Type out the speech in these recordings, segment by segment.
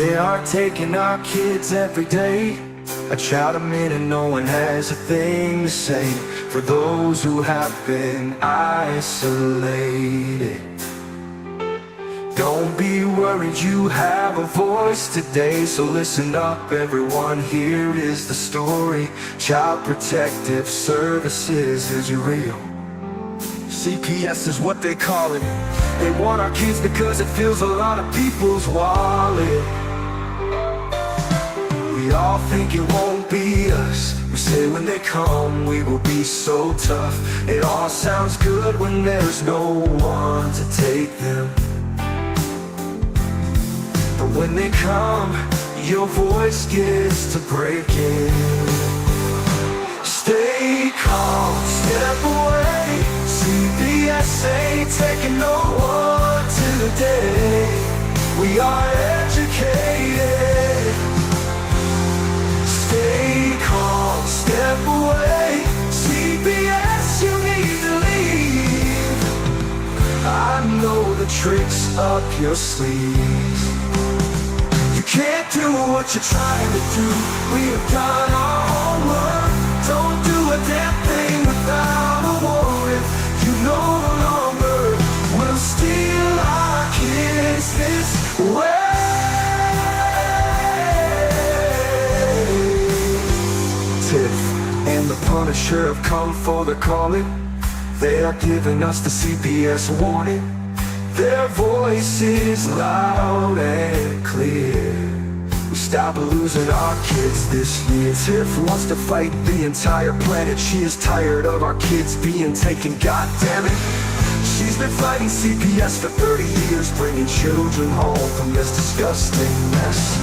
They are taking our kids every day. I shout them in and no one has a thing to say for those who have been isolated. Don't be worried, you have a voice today. So listen up everyone, here is the story. Child Protective Services is real. CPS is what they call it. They want our kids because it fills a lot of people's wallet. We all think it won't be us. We say when they come we will be so tough. It all sounds good when there's no one to take them. But when they come, your voice gets to breaking. Stay calm, step away. CPS ain't taking no one today. We are educated. Stay calm, step away. CPS, you need to leave. I know the tricks up your sleeve. You can't do what you're trying to do. We have done our homework. Don't do a damn thing without a warrant. You no longer will steal our kids this way. Tiff and the Punisher have come for the calling. They are giving us the CPS warning. Their voice is loud and clear. We stop losing our kids this year. Tiff wants to fight the entire planet. She is tired of our kids being taken, God damn it. She's been fighting CPS for 30 years, bringing children home from this disgusting mess.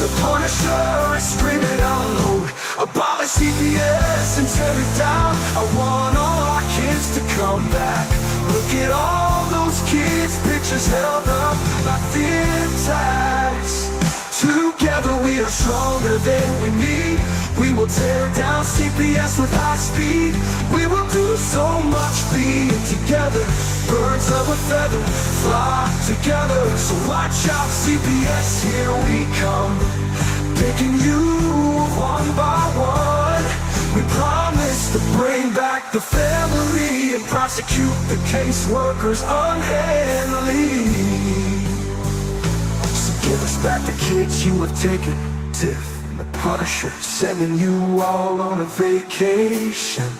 The Punisher is screaming out loud, abolish CPS and tear it down. I want all our kids to come back. Look at all those kids' pictures held up like thin tags. Together we are stronger than we need. We will tear down CPS with high speed. We will do so much being together. Birds of a feather flock together. So watch out CPS, here we come. Picking you one by one. We promise to bring back the family and prosecute the caseworkers unhandily. Give us back the kids you have taken. Tiff and the Punisher sending you all on a vacation.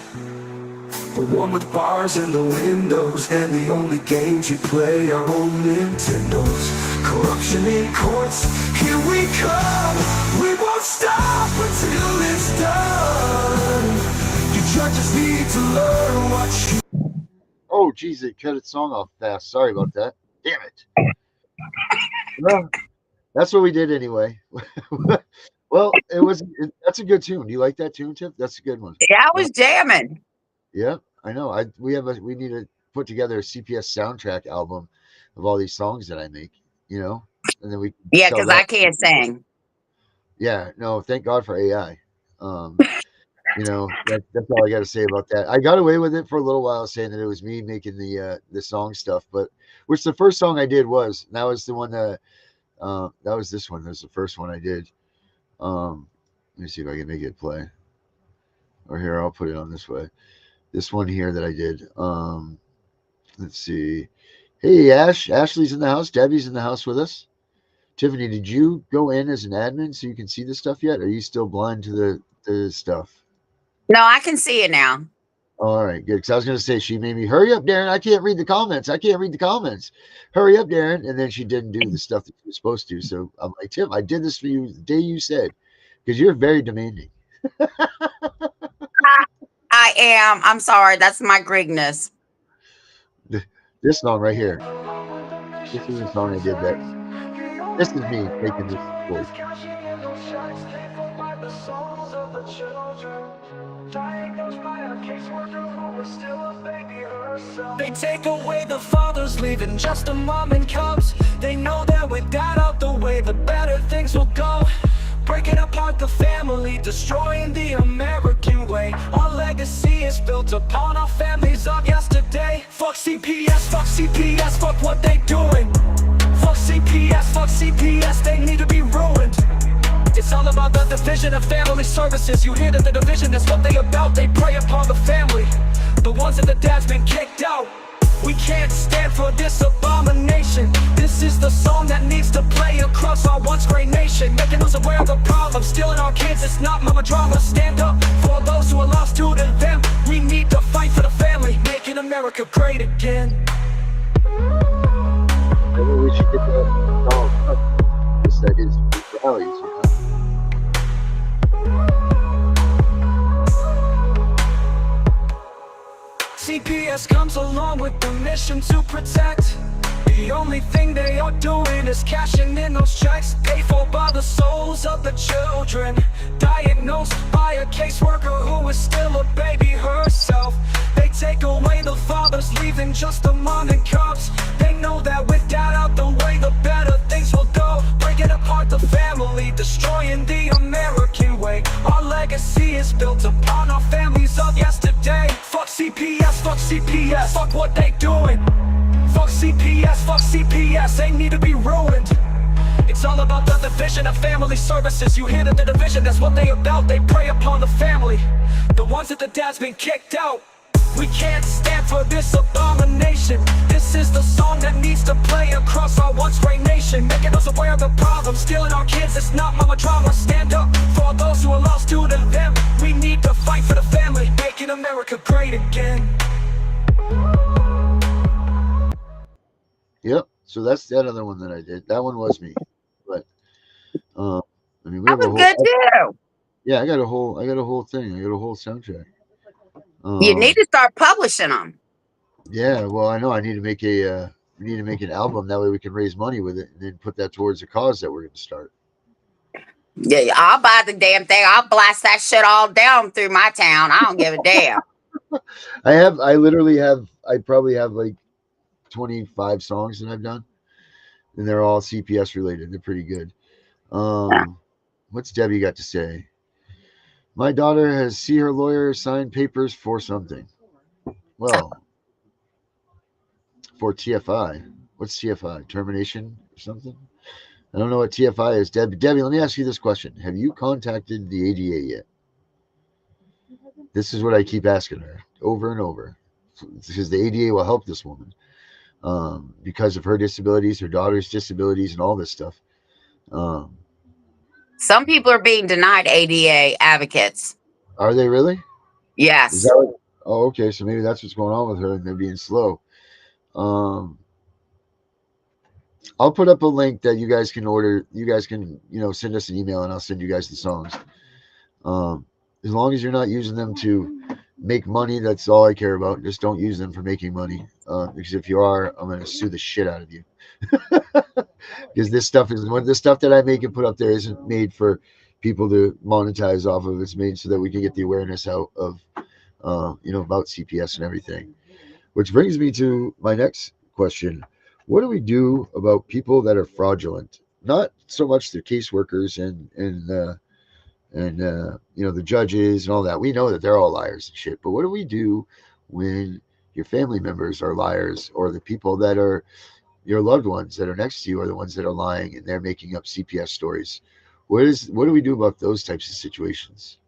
The one with bars in the windows and the only games you play are on Nintendos. Corruption in courts, here we come. We won't stop until it's done. You judges need to learn what you... Oh geez, it cut its song off fast. Sorry about that. Damn it. Well, that's what we did anyway. Well, that's a good tune. Do you like that tune, Tiff? That's a good one. Yeah, I was jamming. Yeah, I know. We need to put together a CPS soundtrack album of all these songs that I make, and then we can Yeah, because I can't sing. Yeah, no, thank God for AI. That's all I got to say about that. I got away with it for a little while, saying that it was me making the song stuff, but which the first song I did was, and that was the one that was this one. That was the first one I did. Let me see if I can make it play. Or here, I'll put it on this way. This one here that I did. Let's see. Hey, Ashley's in the house. Debbie's in the house with us. Tiffany, did you go in as an admin so you can see the stuff yet? Or are you still blind to the stuff? No, I can see it now. All right, good. Because I was going to say, she made me, hurry up, Darren. I can't read the comments. Hurry up, Darren. And then she didn't do the stuff that she was supposed to. So I'm like, Tim, I did this for you the day you said, because you're very demanding. I am. I'm sorry. That's my Grigness. This song right here. This is the song I did that. This is me making this voice. They take away the fathers, leaving just a mom and cubs. They know that with dad out the way, the better things will go. Breaking apart the family, destroying the American way. Our legacy is built upon our families of yesterday. Fuck CPS, fuck what they doing. Fuck CPS. CPS, fuck CPS, they need to be ruined. It's all about the division of family services. You hear that the division, that's what they about. They prey upon the family, the ones that the dad's been kicked out. We can't stand for this abomination. This is the song that needs to play across our once great nation, making us aware of the problem, stealing our kids. It's not mama drama. Stand up for those who are lost to them. We need to fight for the family, making America great again. Maybe we should get that song up. Just that is rallies, you know. CPS comes along with the mission to protect. The only thing they are doing is cashing in those checks, paid for by the souls of the children, diagnosed by a caseworker who is still a baby herself. They take away the fathers, leaving just the mom and cubs. They know that with dad out the way, the better things will go. Breaking apart the family, destroying the American way. Our legacy is built upon our families of yesterday. Fuck CPS, fuck CPS, fuck what they doing. Fuck CPS, they need to be ruined. It's all about the division of family services. You hear that the division, that's what they about. They prey upon the family, the ones that the dad's been kicked out. We can't stand for this abomination. This is the song that needs to play across our once great nation, making us aware of the problem, stealing our kids. It's not mama drama. Stand up for those who are lost to them. We need to fight for the family, making America great again. Yep. So that's that other one that I did. That one was me. But I mean, we That have a was whole. good too. Yeah, I got a whole thing. I got a whole soundtrack. You need to start publishing them. Yeah. Well, I know. I need to make a. We need to make an album. That way, we can raise money with it, and then put that towards a cause that we're going to start. Yeah, I'll buy the damn thing. I'll blast that shit all down through my town. I don't give a damn. I literally have. I probably have like 25 songs that I've done, and they're all CPS related. They're pretty good. What's Debbie got to say? My daughter has see her lawyer sign papers for something. Well, for TFI. What's TFI? Termination or something? I don't know what TFI is. Debbie, let me ask you this question. Have you contacted the ADA yet? This is what I keep asking her over and over. Because the ADA will help this woman because of her disabilities, her daughter's disabilities, and all this stuff. Some people are being denied ADA advocates. Are they really? Yes. Is that what, oh, okay. So maybe that's what's going on with her, and they're being slow. I'll put up a link that you guys can order. You guys can, send us an email, and I'll send you guys the songs. As long as you're not using them to make money, that's all I care about. Just don't use them for making money. Because if you are, I'm going to sue the shit out of you. Because this stuff that I make and put up there isn't made for people to monetize off of. It's made so that we can get the awareness out of, about CPS and everything. Which brings me to my next question. What do we do about people that are fraudulent? Not so much the caseworkers and the judges and all that. We know that they're all liars and shit. But what do we do when your family members are liars, or the people that are your loved ones that are next to you are the ones that are lying and they're making up CPS stories? What do we do about those types of situations?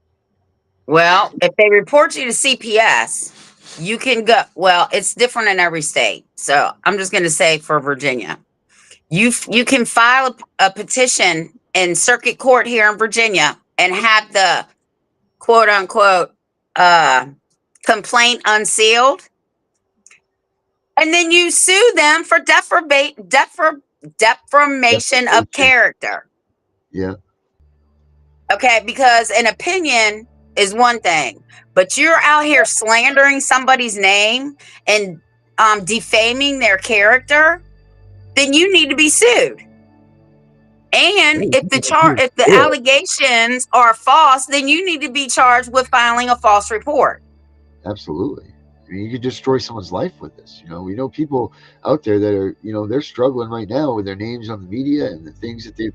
Well, if they report you to CPS, you can go. Well, it's different in every state. So I'm just going to say for Virginia, you can file a petition in circuit court here in Virginia and have the quote unquote complaint unsealed. And then you sue them for defamation of character. Yeah. Okay, because an opinion is one thing, but you're out here slandering somebody's name and defaming their character, then you need to be sued. And if the allegations are false, then you need to be charged with filing a false report. Absolutely. I mean, you could destroy someone's life with this. We know people out there that are, they're struggling right now with their names on the media and the things that they've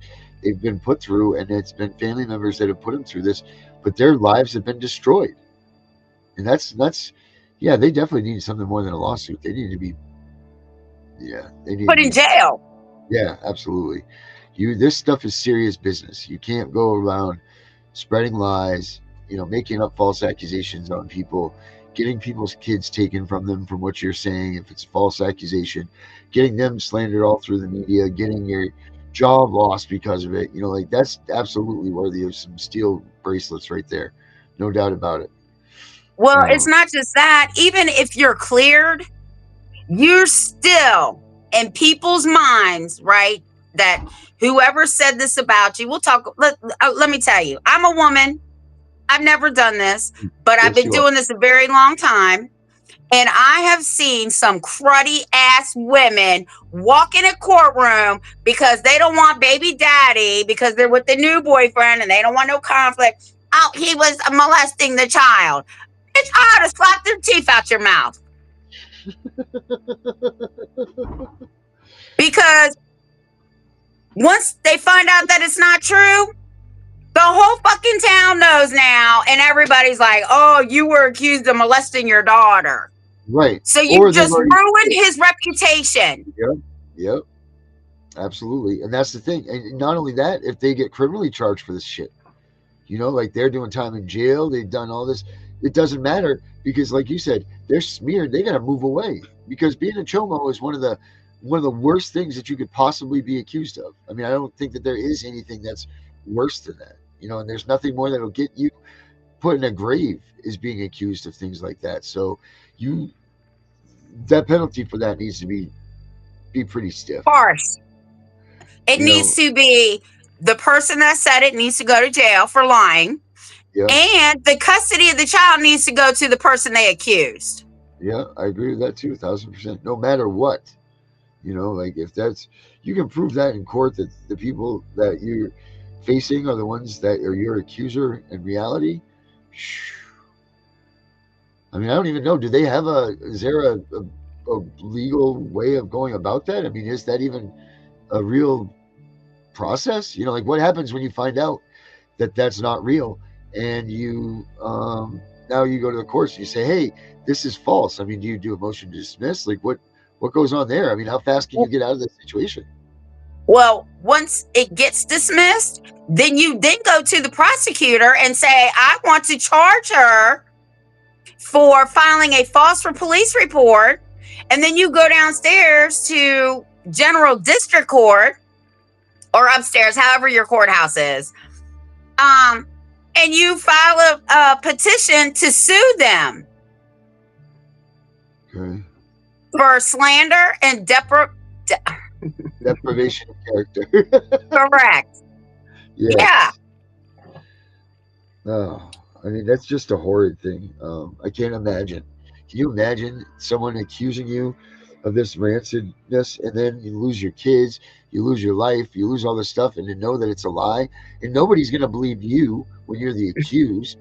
been put through, and it's been family members that have put them through this, but their lives have been destroyed. And that's they definitely need something more than a lawsuit. They need to be put in jail. Yeah, absolutely. This stuff is serious business. You can't go around spreading lies, making up false accusations on people, getting people's kids taken from them from what you're saying if it's a false accusation, getting them slandered all through the media, getting your job lost because of it. Like that's absolutely worthy of some steel bracelets right there. No doubt about it. Well, it's Um, not just that. Even if you're cleared, you're still in people's minds, right? That whoever said this about you, we'll talk. Let me tell you, I'm a woman. I've never done this, but I've yes, been you are. doing this a very long time. And I have seen some cruddy ass women walk in a courtroom because they don't want baby daddy because they're with the new boyfriend and they don't want no conflict. Oh, he was molesting the child. Bitch, I ought to slap their teeth out your mouth. Because once they find out that it's not true, the whole fucking town knows now, and everybody's like, oh, you were accused of molesting your daughter. Right. So you Or they've just already. ruined his reputation. Yep. Yep. Absolutely. And that's the thing. And not only that, if they get criminally charged for this shit, like they're doing time in jail, they've done all this, it doesn't matter because, like you said, they're smeared. They got to move away because being a chomo is one of the worst things that you could possibly be accused of. I mean, I don't think that there is anything that's worse than that, and there's nothing more that'll get you put in a grave is being accused of things like that. So you, that penalty for that needs to be pretty stiff. Harsh. It You needs know, to be the person that said it needs to go to jail for lying, yeah, and the custody of the child needs to go to the person they accused. yeah, I agree with that too, 1,000%. No matter what, like if that's you can prove that in court that the people that you're facing are the ones that are your accuser in reality. I mean, I don't even know. Do they have is there a legal way of going about that? I mean, is that even a real process? Like what happens when you find out that that's not real and now you go to the courts and you say, hey, this is false. I mean, do you do a motion to dismiss? Like what goes on there? I mean, how fast can you get out of this situation? Well, once it gets dismissed, then you then go to the prosecutor and say, I want to charge her for filing a false police report. And then you go downstairs to general district court or upstairs, however your courthouse is. And you file a petition to sue them Okay. for slander and Deprivation of character. correct. Yes. Yeah. Oh, I mean, that's just a horrid thing. I can't imagine. Can you imagine someone accusing you of this rancidness and then you lose your kids, you lose your life, you lose all this stuff, and to know that it's a lie? And nobody's going to believe you when you're the accused.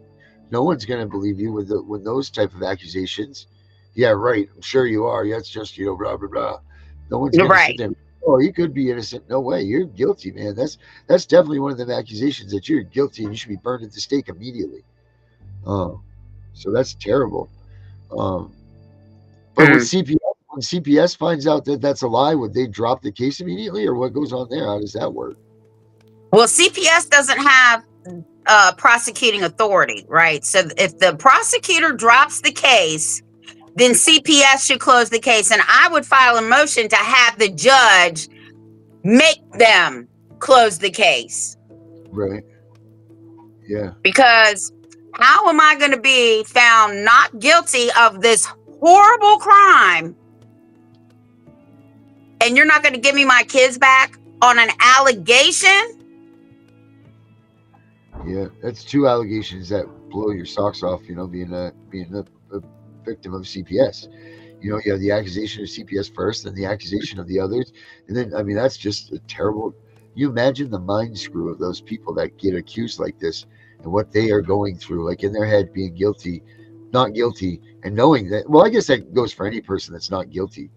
No one's going to believe you with those type of accusations. Yeah, right. I'm sure you are. Yeah, it's just blah blah blah. No one's You're going to sit right. there. Oh, he could be innocent. No way. You're guilty, man. That's definitely one of them accusations that you're guilty and you should be burned at the stake immediately. Um, so that's terrible. Um, but with Mm. CPS, when CPS finds out that that's a lie, would they drop the case immediately, or what goes on there? How does that work? Well, CPS doesn't have prosecuting authority, right? So if the prosecutor drops the case, then CPS should close the case. And I would file a motion to have the judge make them close the case. Right. Yeah. Because how am I going to be found not guilty of this horrible crime? And you're not going to give me my kids back on an allegation? Yeah. That's two allegations that blow your socks off. Being a victim of CPS. You have the accusation of CPS first, then the accusation of the others, and then I mean that's just a terrible. You imagine the mind screw of those people that get accused like this and what they are going through, like in their head being guilty, not guilty, and knowing that. Well, I guess that goes for any person that's not guilty.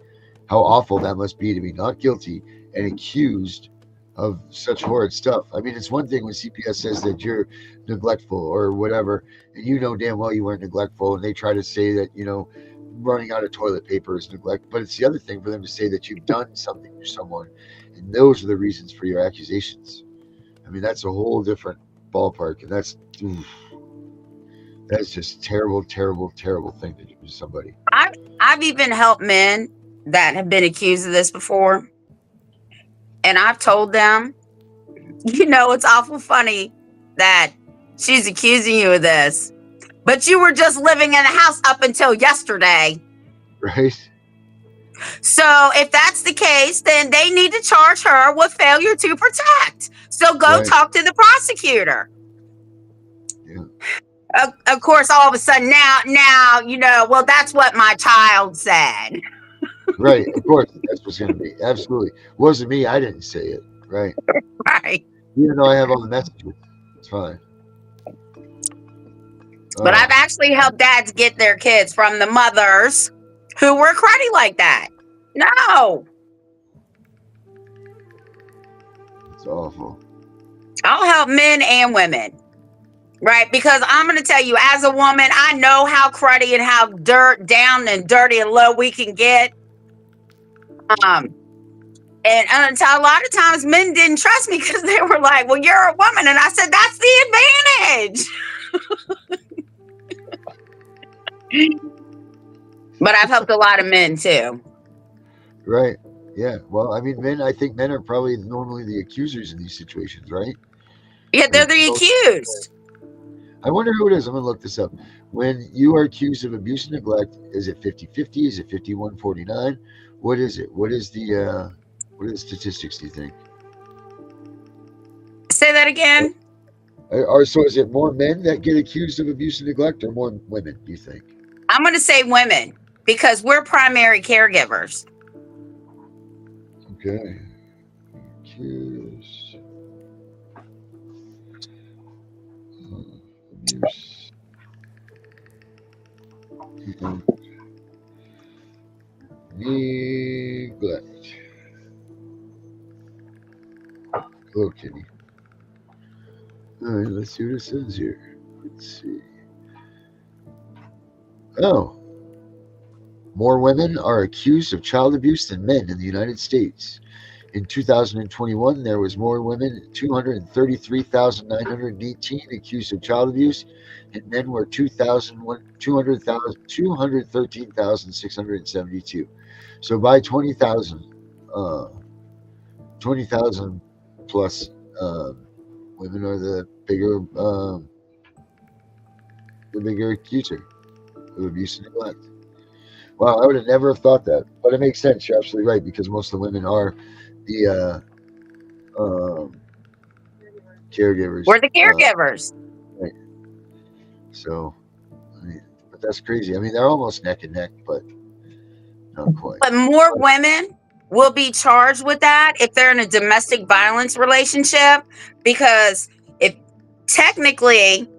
How awful that must be to be not guilty and accused of such horrid stuff. I mean, it's one thing when CPS says that you're neglectful or whatever, and you know damn well you weren't neglectful, and they try to say that running out of toilet paper is neglect. But it's the other thing for them to say that you've done something for someone, and And those are the reasons for your accusations. I mean, that's a whole different ballpark, and that's just terrible, terrible, terrible thing to do to somebody. I've even helped men that have been accused of this before, and I've told them, it's awful funny that she's accusing you of this, but you were just living in the house up until yesterday. Right? So if that's the case, then they need to charge her with failure to protect. So go Right. talk to the prosecutor. Yeah. Of course, all of a sudden now, well, that's what my child said. Right. Of course, that's what's going to be. Absolutely. Wasn't me. I didn't say it. Right. Right. Even though I have all the messages, it's fine. But I've actually helped dads get their kids from the mothers who were cruddy like that. No. It's awful. I'll help men and women. Right? Because I'm going to tell you, as a woman, I know how cruddy and how down and dirty and low we can get. And until a lot of times men didn't trust me because they were like, well, you're a woman. And I said, that's the advantage. But I've helped a lot of men too. Right. Yeah. Well, I mean, I think men are probably normally the accusers in these situations, right? Yeah, they're the accused. I wonder who it is. I'm going to look this up. When you are accused of abuse and neglect, is it 50-50? Is it 51-49? What is it? What are the statistics, do you think? Say that again. So is it more men that get accused of abuse and neglect or more women, do you think? I'm going to say women because we're primary caregivers. Okay. Accused. Abuse. Neglect. Hello, Kitty. All right, let's see what it says here. Let's see. Oh. More women are accused of child abuse than men in the United States. In 2021, there was more women, 233,918 accused of child abuse, and men were 213,672. So by 20,000 plus women are the bigger accuser of abuse and neglect. Wow, I would have never thought that, but it makes sense. You're absolutely right because most of the women are the caregivers. We're the caregivers. Right. So, but that's crazy. I mean, they're almost neck and neck, but not quite. But more women will be charged with that if they're in a domestic violence relationship, because if technically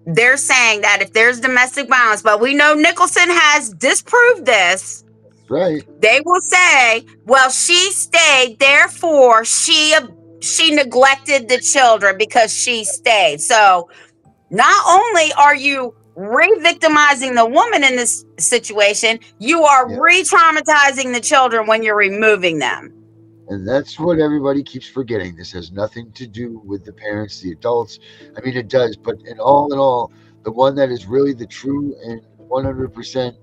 they're saying that if there's domestic violence, but we know Nicholson has disproved this. Right. They will say, well, she stayed, therefore she neglected the children because she stayed. So not only are you re-victimizing the woman in this situation, you are re-traumatizing the children when you're removing them. And that's what everybody keeps forgetting. This has nothing to do with the parents, the adults. I mean, it does, but in all, the one that is really the true and 100%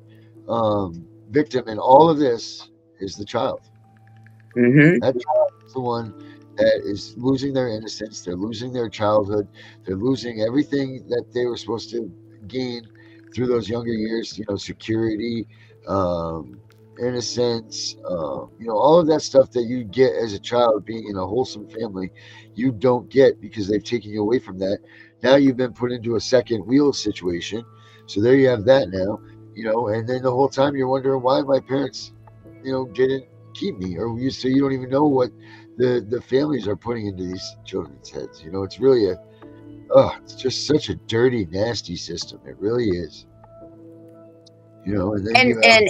victim in all of this is the child. Mm-hmm. That child is the one that is losing their innocence. They're losing their childhood. They're losing everything that they were supposed to gain through those younger years. Security, innocence, all of that stuff that you get as a child being in a wholesome family, you don't get because they've taken you away from that. Now you've been put into a second wheel situation. So there you have that now, and then the whole time you're wondering why my parents, didn't keep me, so you don't even know what the families are putting into these children's heads. It's really it's just such a dirty, nasty system. It really is. And then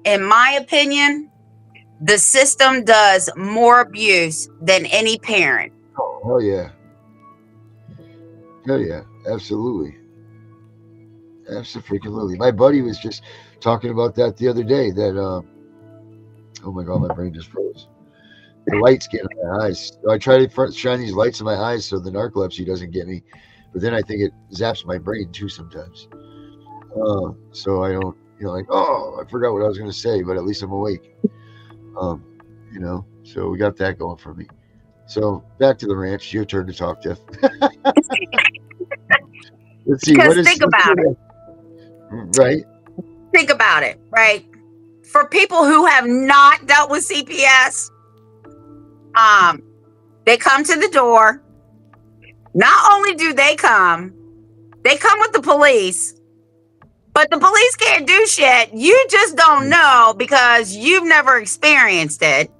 in my opinion, the system does more abuse than any parent. Oh, hell yeah. Hell yeah. Absolutely. Absolutely. My buddy was just talking about that the other day, that oh my God, my brain just froze. The lights get in my eyes. So I try to shine these lights in my eyes so the narcolepsy doesn't get me. But then I think it zaps my brain too sometimes. So I don't, like, oh, I forgot what I was going to say, but at least I'm awake. So we got that going for me. So back to the ranch. Your turn to talk, Tiff. Let's see. Because think about it. Right. Think about it, right? For people who have not dealt with CPS, they come to the door. Not only do they come with the police, but the police can't do shit. You just don't know because you've never experienced it.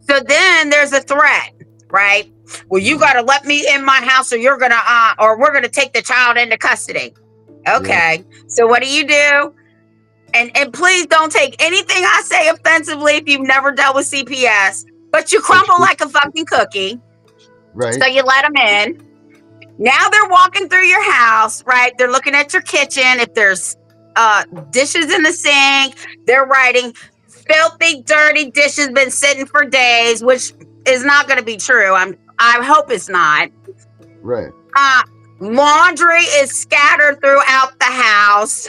So then there's a threat, right? Well, you got to let me in my house or you're going to, or we're going to take the child into custody. Okay. Yeah. So what do? And please don't take anything I say offensively if you've never dealt with CPS, but you crumble like a fucking cookie. Right. So you let them in. Now they're walking through your house, right? They're looking at your kitchen. If there's dishes in the sink, they're writing filthy, dirty dishes been sitting for days, which is not going to be true. I hope it's not. Right. Laundry is scattered throughout the house.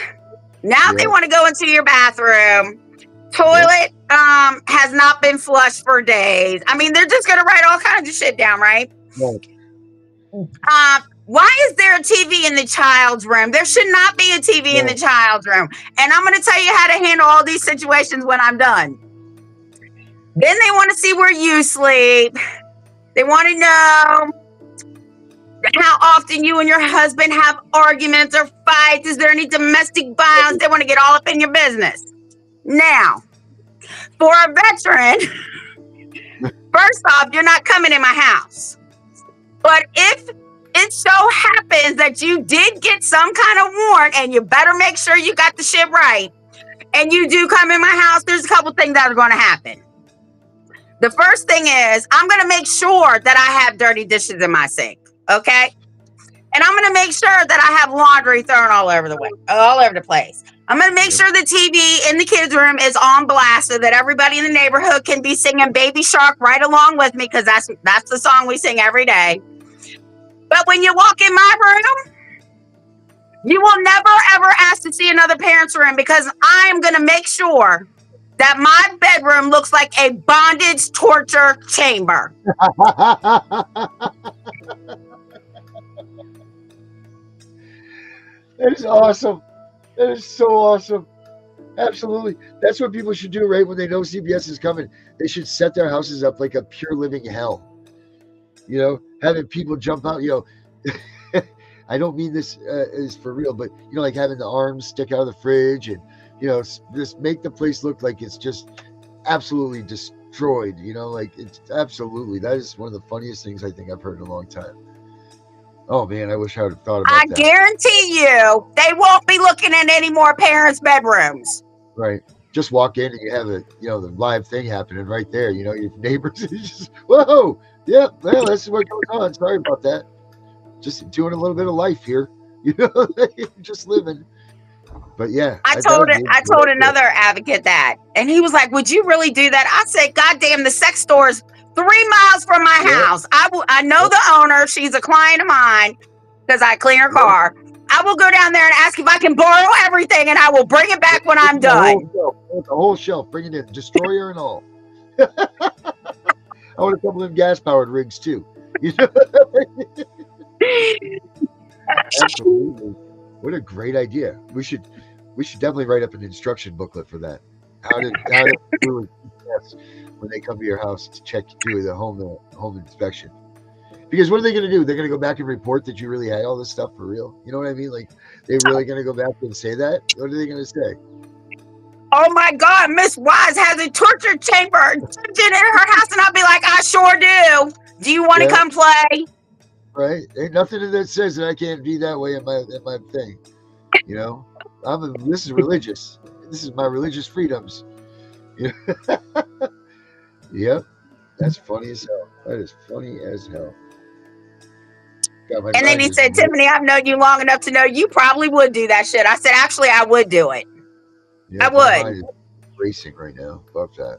Now they want to go into your bathroom. Toilet has not been flushed for days. I mean, they're just going to write all kinds of shit down, right? Why is there a TV in the child's room? There should not be a TV in the child's room. And I'm going to tell you how to handle all these situations when I'm done. Then they want to see where you sleep. They want to know how often you and your husband have arguments or fights. Is there any domestic violence? They want to get all up in your business. Now, for a veteran, first off, you're not coming in my house. But if it so happens that you did get some kind of warrant, and you better make sure you got the shit right, and you do come in my house, there's a couple things that are going to happen. The first thing is I'm going to make sure that I have dirty dishes in my sink, okay? And I'm going to make sure that I have laundry thrown all over the place. I'm going to make sure the TV in the kids' room is on blast so that everybody in the neighborhood can be singing Baby Shark right along with me, because that's the song we sing every day. But when you walk in my room, you will never, ever ask to see another parent's room, because I am going to make sure that my bedroom looks like a bondage torture chamber. That is awesome. That is so awesome. Absolutely. That's what people should do, right? When they know CPS is coming, they should set their houses up like a pure living hell. Having people jump out, I don't mean this is for real, but, like having the arms stick out of the fridge and, just make the place look like it's just absolutely destroyed, like it's absolutely, that is one of the funniest things I think I've heard in a long time. Oh man, I wish I would have thought about that. I guarantee you, they won't be looking at any more parents' bedrooms. Right. Just walk in and you have the live thing happening right there. Your neighbors just, whoa, yeah, well, that's what goes on. Sorry about that. Just doing a little bit of life here. Just living. But yeah. I told another advocate that, and he was like, "Would you really do that?" I said, "God damn, the sex store is 3 miles from my house. I know the owner. She's a client of mine because I clean her car. I will go down there and ask if I can borrow everything, and I will bring it back when I'm done." The whole shelf. Bring it in. Destroyer and all. I want a couple of them gas-powered rigs, too. Absolutely. What a great idea. We should definitely write up an instruction booklet for that. How to do it when they come to your house to do the home inspection. Because what are they going to do? They're going to go back and report that you really had all this stuff for real. You know what I mean? Like, they're really going to go back and say that? What are they going to say? Oh my God, Miss Wise has a torture chamber in her house, and I'll be like, I sure do. Do you want to come play? Right? Ain't nothing that says that I can't be that way in my thing. This is religious. This is my religious freedoms. Yep. That's funny as hell. That is funny as hell. And then he said, "Tiffany, I've known you long enough to know you probably would do that shit." I said, "Actually, I would do it. Yeah, I would." Racing right now. Fuck that.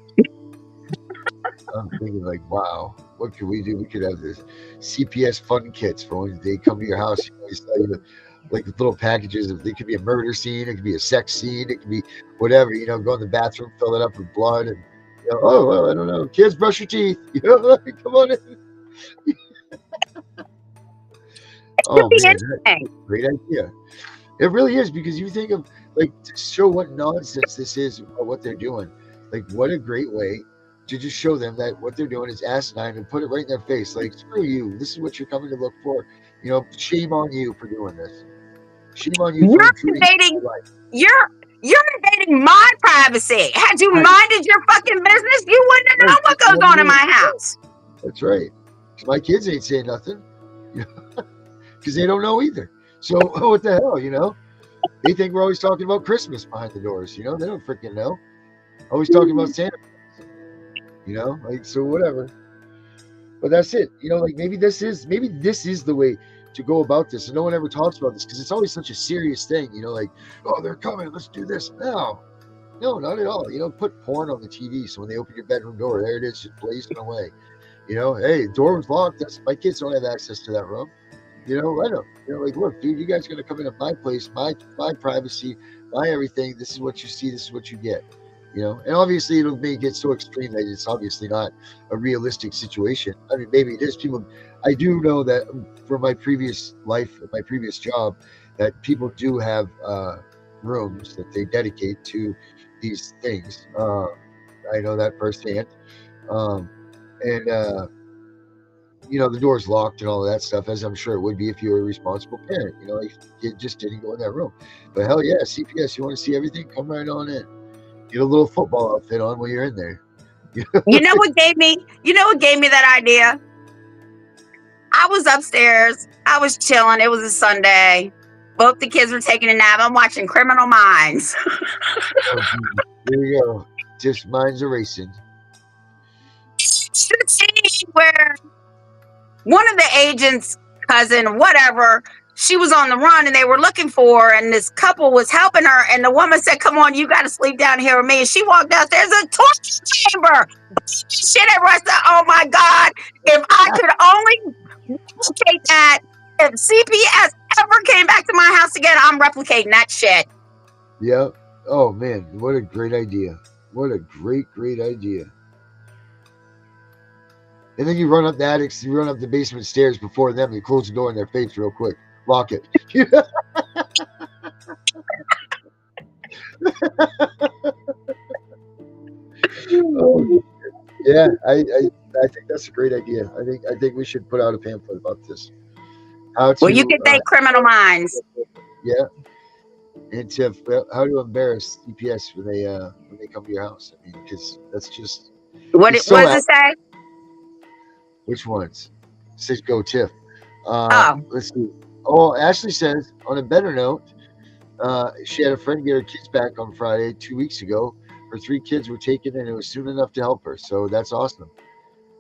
I'm thinking like, wow, what could we do? We could have this CPS fun kits for when they come to your house. They sell you like little packages. It could be a murder scene, it could be a sex scene, it could be whatever. Go in the bathroom, fill it up with blood, and oh well, I don't know. Kids, brush your teeth. Come on in. It could Oh be man, that's interesting. a great idea. It really is because you think of like to show what nonsense this is about what they're doing. Like what a great way to just show them that what they're doing is asinine and put it right in their face. Like screw you. This is what you're coming to look for. Shame on you for doing this. Shame on you for You're intruding invading. into my life. You're invading my privacy. Had you Right. minded your fucking business, you wouldn't have known what goes on in my house. That's right. 'Cause my kids ain't saying nothing. Because they don't know either. So what the hell? They think we're always talking about Christmas behind the doors. They don't freaking know. Always talking about Santa. Like so whatever. But that's it. Like maybe this is the way to go about this. And no one ever talks about this because it's always such a serious thing. Like, oh, they're coming. Let's do this. No, not at all. Put porn on the TV so when they open your bedroom door, there it is, just blazing away. Hey, the door was locked. My kids don't have access to that room. Let them. Like, look, dude, you guys are gonna come into my place, my privacy, my everything. This is what you see. This is what you get. And obviously it'll make it so extreme that it's obviously not a realistic situation. I mean, maybe it is. I do know that from my previous life, my previous job, that people do have rooms that they dedicate to these things. I know that firsthand. And the door's locked and all of that stuff, as I'm sure it would be if you were a responsible parent. Like you just didn't go in that room. But hell yeah, CPS, you want to see everything? Come right on in. Get a little football outfit on while you're in there. You know what gave me that idea? I was upstairs. I was chilling. It was a Sunday. Both the kids were taking a nap. I'm watching Criminal Minds. Oh, there you go. Just minds are racing. The scene where one of the agents' cousin, whatever, she was on the run and they were looking for her, and this couple was helping her, and the woman said, "Come on, you got to sleep down here with me." And she walked out. There's a torture chamber. Shit at rest. Oh my God! If I could only replicate that, if CPS ever came back to my house again, I'm replicating that shit. Yeah. Oh man, what a great idea! What a great idea! And then you run up the attics, you run up the basement stairs before them, you close the door in their face real quick, lock it. Oh, yeah, I think that's a great idea. I think we should put out a pamphlet about this. How to? Well, you can thank Criminal Minds. Yeah, and Tiff, how to embarrass CPS when they come to your house. I mean, because that's just What does it say? Which ones? It says go Tiff. Oh. Let's see. Oh, Ashley says, on a better note, she had a friend get her kids back on Friday 2 weeks ago. Her 3 kids were taken, and it was soon enough to help her. So that's awesome.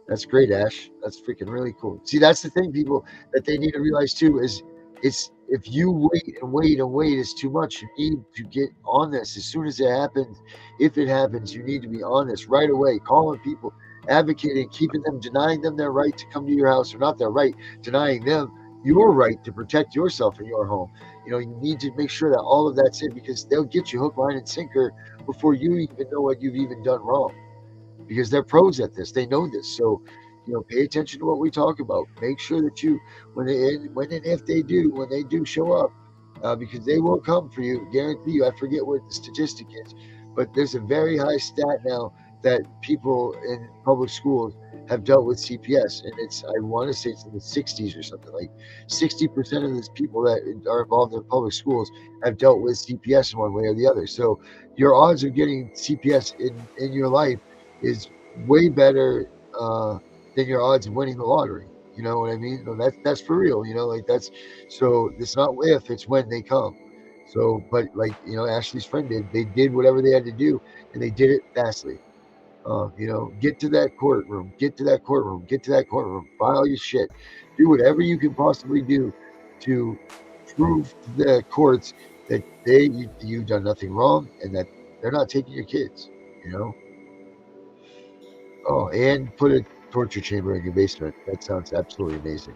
That's great, Ash. That's freaking really cool. See, that's the thing, people, that they need to realize too is it's if you wait and wait and wait, it's too much. You need to get on this as soon as it happens. If it happens, you need to be on this right away, calling people, advocating, keeping them, denying them their right to come to your house, or not their right, denying them your right to protect yourself in your home. You need to make sure that all of that's in, because they'll get you hook, line, and sinker before you even know what you've even done wrong. Because they're pros at this, they know this. So, pay attention to what we talk about. Make sure that you, when and if they do show up, because they will come for you. Guarantee you. I forget what the statistic is, but there's a very high stat now that people in public schools have dealt with CPS, and I want to say it's in the 60s or something. Like 60% of these people that are involved in public schools have dealt with CPS in one way or the other. So your odds of getting CPS in your life is way better than your odds of winning the lottery. You know what I mean? That's for real. Like that's, so it's not if, it's when they come. So, but like Ashley's friend did, they did whatever they had to do, and they did it fastly. Get to that courtroom, get to that courtroom, file your shit, do whatever you can possibly do to prove to the courts that you've done nothing wrong and that they're not taking your kids. Oh, and put a torture chamber in your basement. That sounds absolutely amazing.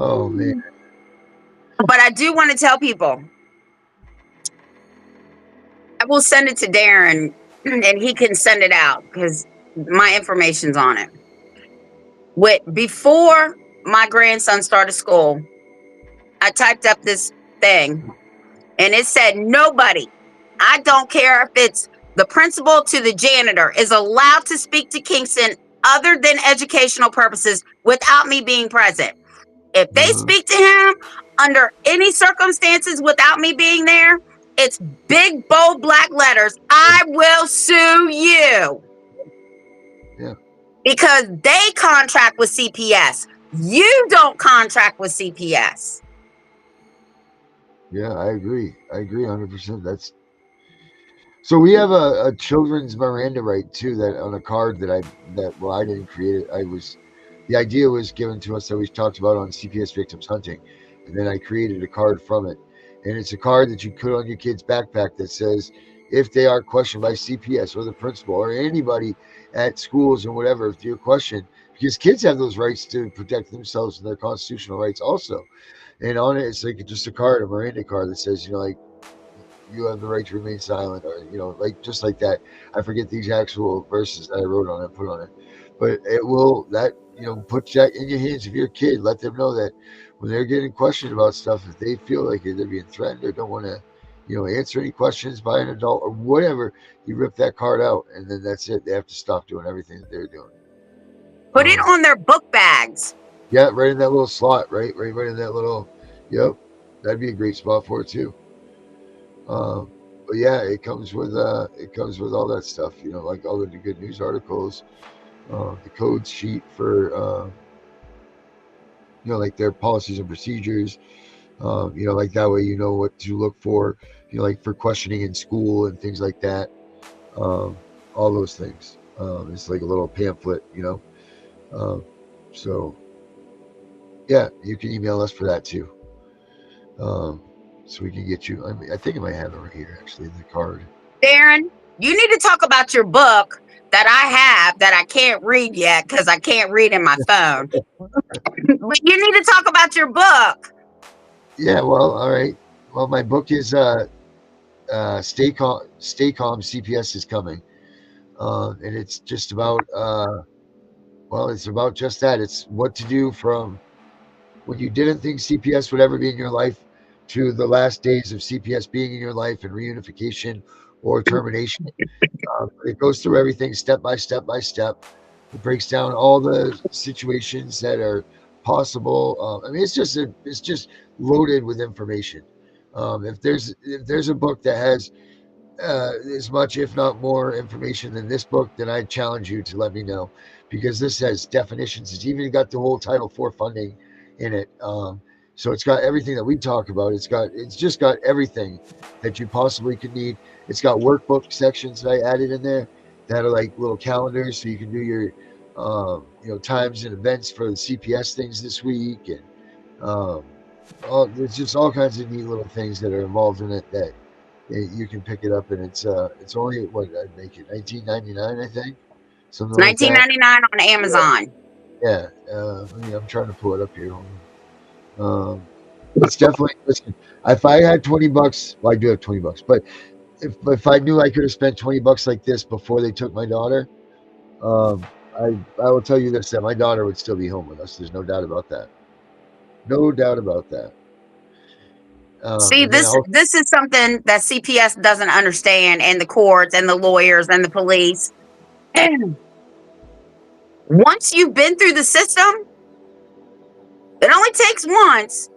Oh man. But I do want to tell people, I will send it to Darren and he can send it out because my information's on it. Before my grandson started school, I typed up this thing and it said nobody, I don't care if it's the principal to the janitor, is allowed to speak to Kingston other than educational purposes without me being present. If they speak to him under any circumstances without me being there, it's big, bold, black letters. I will sue you. Yeah. Because they contract with CPS. You don't contract with CPS. Yeah, I agree. I agree 100%. That's so we have a children's Miranda right too that on a card well I didn't create it. The idea was given to us that we talked about on CPS victims hunting, and then I created a card from it, and it's a card that you put on your kid's backpack that says if they are questioned by CPS or the principal or anybody at schools or whatever, if you're questioned, because kids have those rights to protect themselves and their constitutional rights also, and on it it's like just a card, a Miranda card that says like you have the right to remain silent, or like just like that. I forget the actual verses that I wrote on it, put on it, but it will that put that in your hands of your kid. Let them know that when they're getting questioned about stuff, if they feel like they're being threatened or don't want to, answer any questions by an adult or whatever, you rip that card out, and then that's it. They have to stop doing everything that they're doing. Put it on their book bags. Yeah, right in that little slot, right in that little. Yep, that'd be a great spot for it too. But yeah, it comes with all that stuff, like all the good news articles, the code sheet for like their policies and procedures, like that way you know what to look for, like for questioning in school and things like that, all those things. It's like a little pamphlet, so yeah, you can email us for that too. So we can get you. I think I might have it right here, actually, the card. Darren, you need to talk about your book that I have that I can't read yet because I can't read in my phone. But you need to talk about your book. Yeah, well, all right. Well, my book is Stay Calm. Stay Calm. CPS is coming, and it's just about it's about just that. It's what to do from when you didn't think CPS would ever be in your life to the last days of CPS being in your life and reunification or termination. It goes through everything step by step by step. It breaks down all the situations that are possible. I mean, it's just loaded with information. If there's a book that has as much, if not more, information than this book, then I challenge you to let me know, because this has definitions. It's even got the whole Title IV funding in it. So it's got everything that we talk about. It's just got everything that you possibly could need. It's got workbook sections that I added in there that are like little calendars, so you can do your times and events for the CPS things this week, and there's just all kinds of neat little things that are involved in it that you can pick it up, and it's only what I'd make it $19.99, I think, something like that. $19.99 on Amazon. Yeah, I'm trying to pull it up here. It's definitely. Listen, if I had $20, well, I do have $20, but if I knew I could have spent $20 like this before they took my daughter, I will tell you this: that my daughter would still be home with us. There's no doubt about that. No doubt about that. See, this is something that CPS doesn't understand, and the courts and the lawyers and the police. Once you've been through the system, it only takes once.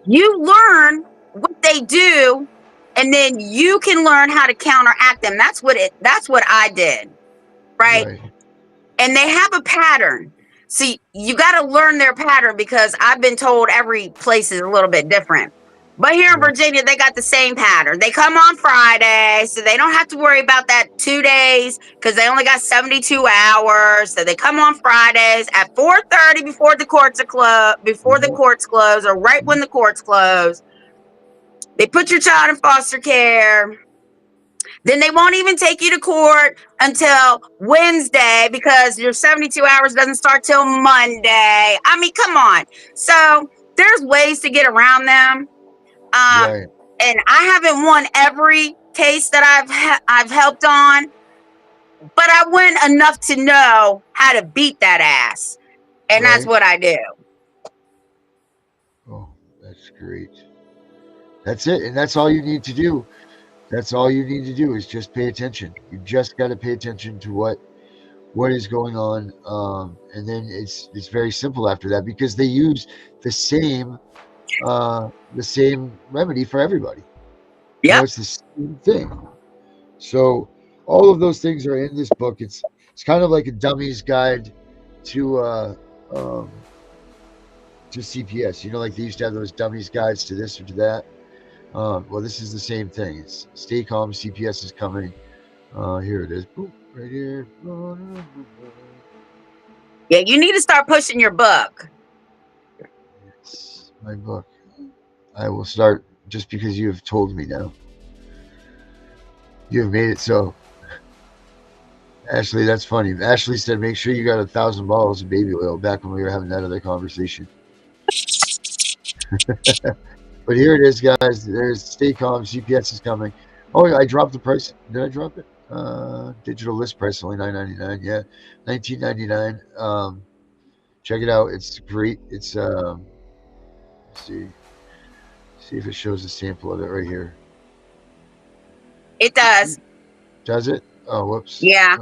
You learn what they do, and then you can learn how to counteract them. That's what I did, right? And they have a pattern. See, you got to learn their pattern, because I've been told every place is a little bit different. But here in Virginia, they got the same pattern. They come on Friday, so they don't have to worry about that 2 days, because they only got 72 hours. So they come on Fridays at 4:30 before the courts close, or right when the courts close. They put your child in foster care. Then they won't even take you to court until Wednesday because your 72 hours doesn't start till Monday. I mean, come on. So there's ways to get around them. Right. And I haven't won every case that I've helped on, but I win enough to know how to beat that ass. And that's Right. what I do. Oh, that's great. That's it. And that's all you need to do. That's all you need to do is just pay attention. You just got to pay attention to what is going on, and then it's very simple after that because they use the same remedy for everybody. You know, Yep. it's the same thing. So all of those things are in this book. It's kind of like a dummy's guide to CPS. You know, like they used to have those dummies guides to this or to that. Well, this is the same thing. It's stay calm. CPS is coming. Here it is. Boop, right here. Yeah, you need to start pushing your book. It's my book. I will start just because you have told me now. You have made it so. Ashley, that's funny. Ashley said, make sure you got 1,000 bottles of baby oil back when we were having that other conversation. But here it is, guys. There's stay calm. CPS is coming. Oh, I dropped the price. Did I drop it? Digital list price only $9.99. Yeah, $19.99. Check it out. It's great. It's let's see if it shows a sample of it right here. It does. Does it? Oh, whoops. Yeah.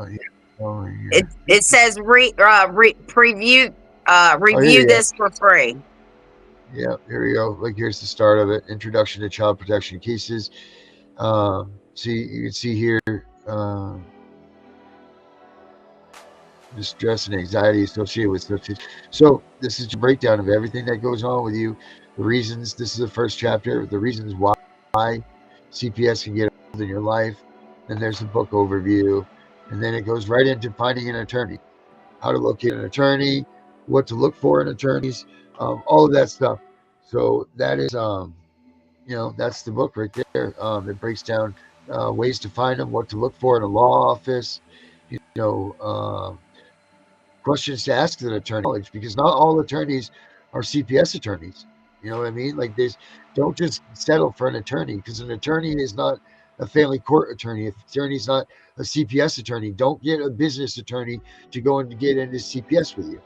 Oh, it says review this for free. Yeah, here we go. Like here's the start of it. Introduction to child protection cases. See, you can see here distress and anxiety associated with substance. So this is a breakdown of everything that goes on with you. The reasons. This is the first chapter. The reasons why CPS can get involved in your life. Then there's the book overview, and then it goes right into finding an attorney, how to locate an attorney, what to look for in attorneys, all of that stuff. So that is, that's the book right there. It breaks down ways to find them, what to look for in a law office, questions to ask an attorney, because not all attorneys are CPS attorneys. You know what I mean? Like, don't just settle for an attorney, because an attorney is not a family court attorney. If attorney's not a CPS attorney, don't get a business attorney to go and get into CPS with you.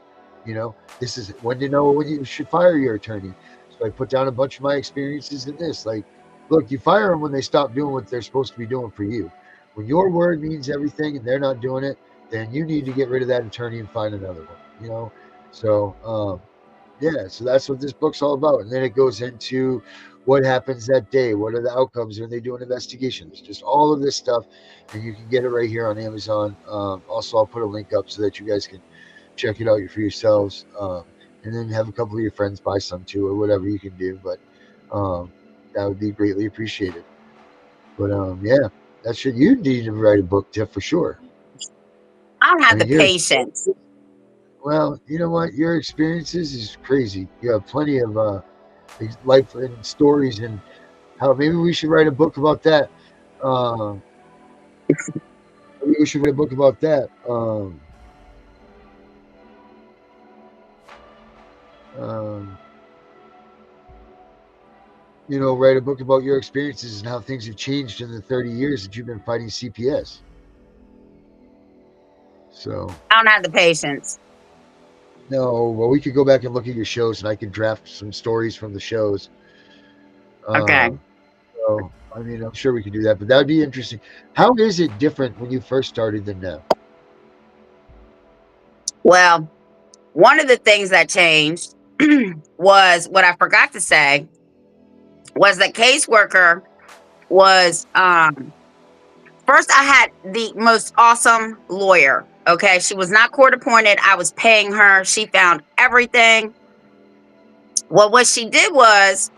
This is when to know when you should fire your attorney. So I put down a bunch of my experiences in this. Like, look, you fire them when they stop doing what they're supposed to be doing for you. When your word means everything and they're not doing it, then you need to get rid of that attorney and find another one. So so that's what this book's all about. And then it goes into what happens that day, what are the outcomes when they do an investigation. It's just all of this stuff, and you can get it right here on Amazon. Also, I'll put a link up so that you guys can check it out for yourselves, and then have a couple of your friends buy some too, or whatever you can do. But that would be greatly appreciated. But that should, you need to write a book, Tiff, for sure. I don't have the patience. Well, you know what? Your experiences is crazy. You have plenty of life and stories, and how maybe we should write a book about that. Maybe we should write a book about that. Write a book about your experiences and how things have changed in the 30 years that you've been fighting CPS. So I don't have the patience. No, well, we could go back and look at your shows, and I could draft some stories from the shows. Okay. So, I mean, I'm sure we could do that, but that would be interesting. How is it different when you first started than now? Well, one of the things that changed was what I forgot to say was the caseworker was first I had the most awesome lawyer. Okay, she was not court appointed. I was paying her. She found everything. Well, what she did was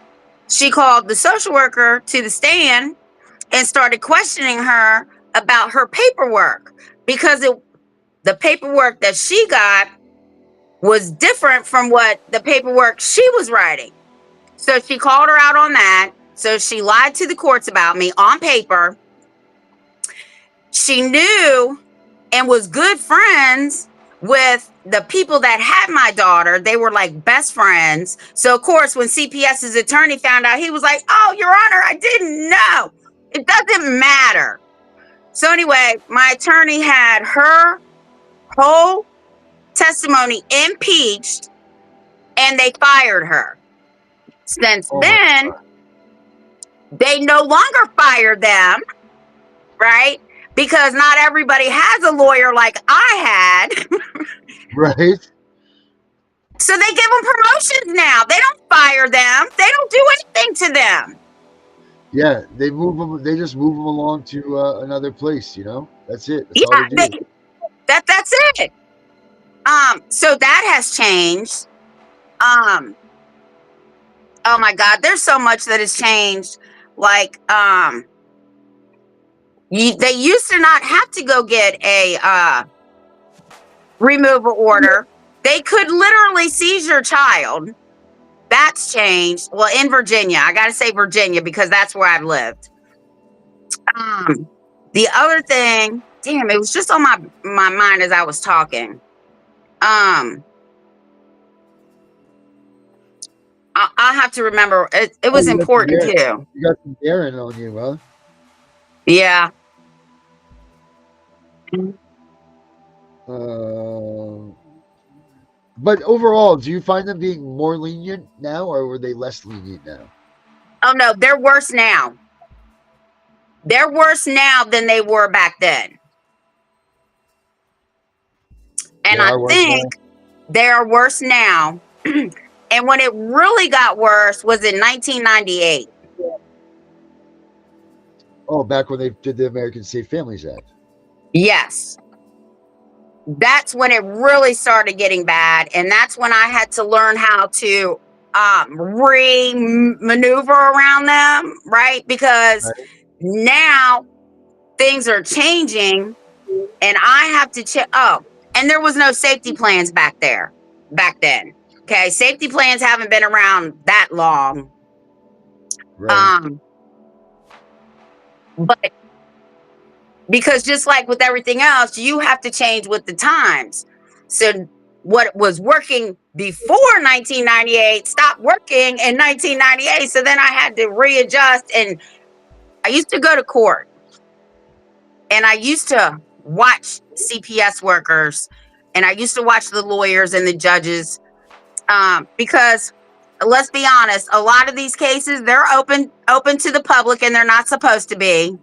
she called the social worker to the stand and started questioning her about her paperwork, because the paperwork that she got was different from what the paperwork she was writing. So she called her out on that. So she lied to the courts about me on paper. she knew and was good friends with the people that had my daughter. They were like best friends. So of course, when CPS's attorney found out, he was like, "Oh, Your Honor, I didn't know." It doesn't matter. So anyway, my attorney had her whole testimony impeached, and they fired her. Since then, they no longer fired them, right? Because not everybody has a lawyer like I had. Right. So they give them promotions now. They don't fire them. They don't do anything to them. Yeah, they move them. They just move them along to another place. You know, that's it. That's all they do. That's it. So that has changed. Oh my God, there's so much that has changed. Like, they used to not have to go get a removal order. They could literally seize your child. That's changed. Well, in Virginia, I got to say Virginia because that's where I've lived. The other thing, damn, it was just on my mind as I was talking. I'll have to remember. It was important too. You got some Darren on you, huh? Yeah. But overall, do you find them being more lenient now, or were they less lenient now? Oh no, they're worse now. They're worse now than they were back then. And I think they are worse now. And when it really got worse was in 1998. Oh, back when they did the American Safe Families Act. Yes. That's when it really started getting bad. And that's when I had to learn how to maneuver around them, right? Because now things are changing and I have to check. Oh, and there was no safety plans back then. Okay. Safety plans haven't been around that long. Right. But because just like with everything else, you have to change with the times. So what was working before 1998 stopped working in 1998. So then I had to readjust. And I used to go to court and I used to watch CPS workers and I used to watch the lawyers and the judges because let's be honest, a lot of these cases, they're open to the public and they're not supposed to be.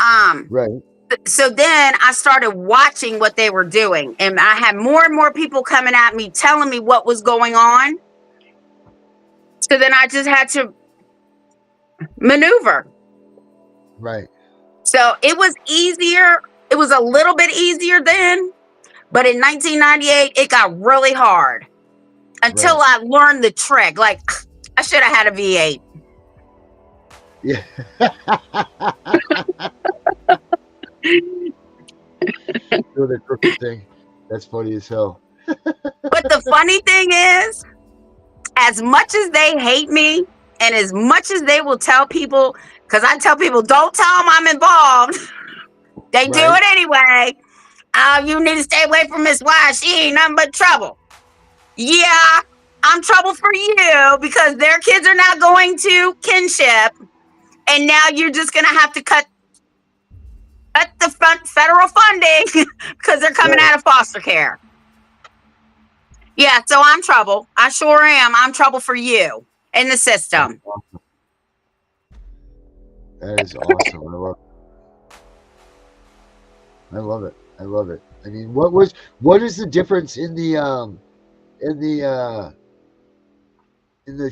Right. So then I started watching what they were doing and I had more and more people coming at me, telling me what was going on. So then I just had to maneuver. Right. So it was easier. It was a little bit easier then, but in 1998, it got really hard until I learned the trick. Like I should have had a V8. Yeah. Do the crooked thing. That's funny as hell. But the funny thing is, as much as they hate me and as much as they will tell people, because I tell people, don't tell them I'm involved. They do it anyway. You need to stay away from Miss Wise. She ain't nothing but trouble. Yeah, I'm trouble for you because their kids are not going to kinship. And now you're just going to have to cut the federal funding because they're coming out of foster care. Yeah, so I'm trouble. I sure am. I'm trouble for you in the system. That is awesome. I love it. I love it. I mean, what is the difference in the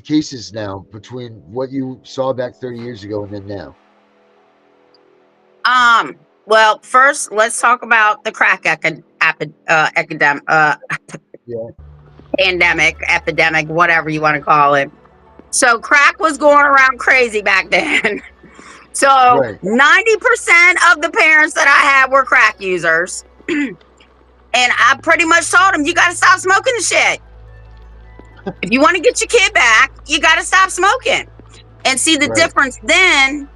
cases now between what you saw back 30 years ago and then now? Well, first let's talk about the crack pandemic, epidemic, whatever you want to call it. So crack was going around crazy back then. So 90% of the parents that I had were crack users. And I pretty much told them, you got to stop smoking the shit. If you want to get your kid back, you got to stop smoking. And see, the difference then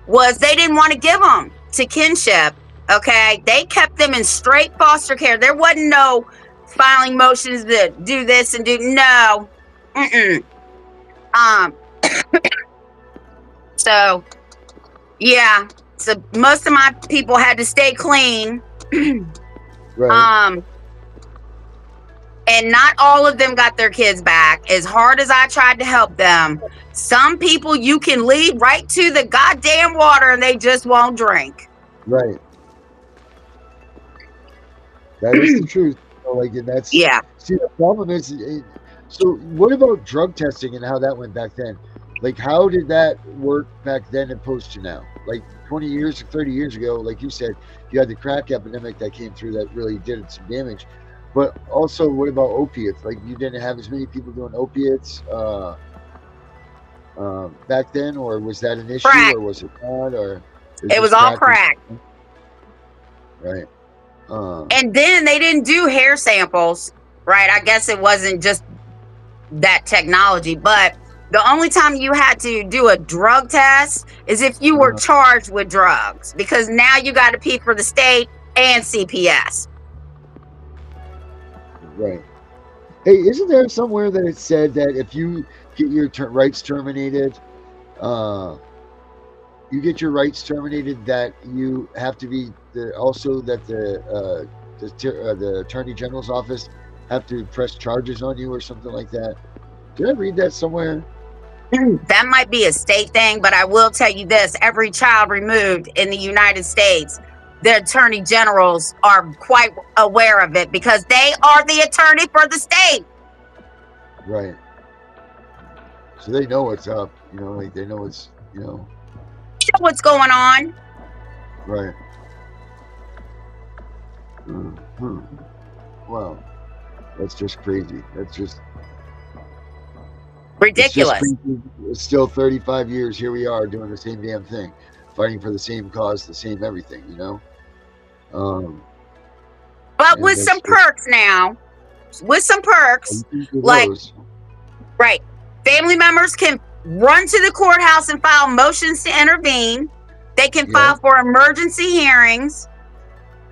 was they didn't want to give them to kinship, okay, they kept them in straight foster care. There wasn't no filing motions to do this and do no. So yeah, so most of my people had to stay clean. Right. And not all of them got their kids back. As hard as I tried to help them, some people you can lead right to the goddamn water and they just won't drink. Right. That is the truth. Like, and that's Yeah. See, the problem is, so what about drug testing and how that went back then? Like, how did that work back then opposed to now? Like 20 years or 30 years ago, like you said, you had the crack epidemic that came through that really did some damage. But also, what about opiates? Like, you didn't have as many people doing opiates back then, or was that an issue, Crack. or was it not, or It was all crack. Right. And then they didn't do hair samples, right? I guess it wasn't just that technology, but the only time you had to do a drug test is if you were charged with drugs, because now you got to pay for the state and CPS. Right. Hey, isn't there somewhere that it said that if you get your rights terminated, that you have to be also that the Attorney General's office have to press charges on you or something like that? Did I read that somewhere? That might be a state thing, but I will tell you this: every child removed in the United States, the attorney generals are quite aware of it because they are the attorney for the state. Right. So they know what's up, like they know what's, what's going on. Right. Mm-hmm. Wow. That's just crazy. That's just ridiculous. It's still 35 years. Here we are doing the same damn thing, fighting for the same cause, the same everything, But with some perks now, like, right, family members can run to the courthouse and file motions to intervene. They can file for emergency hearings.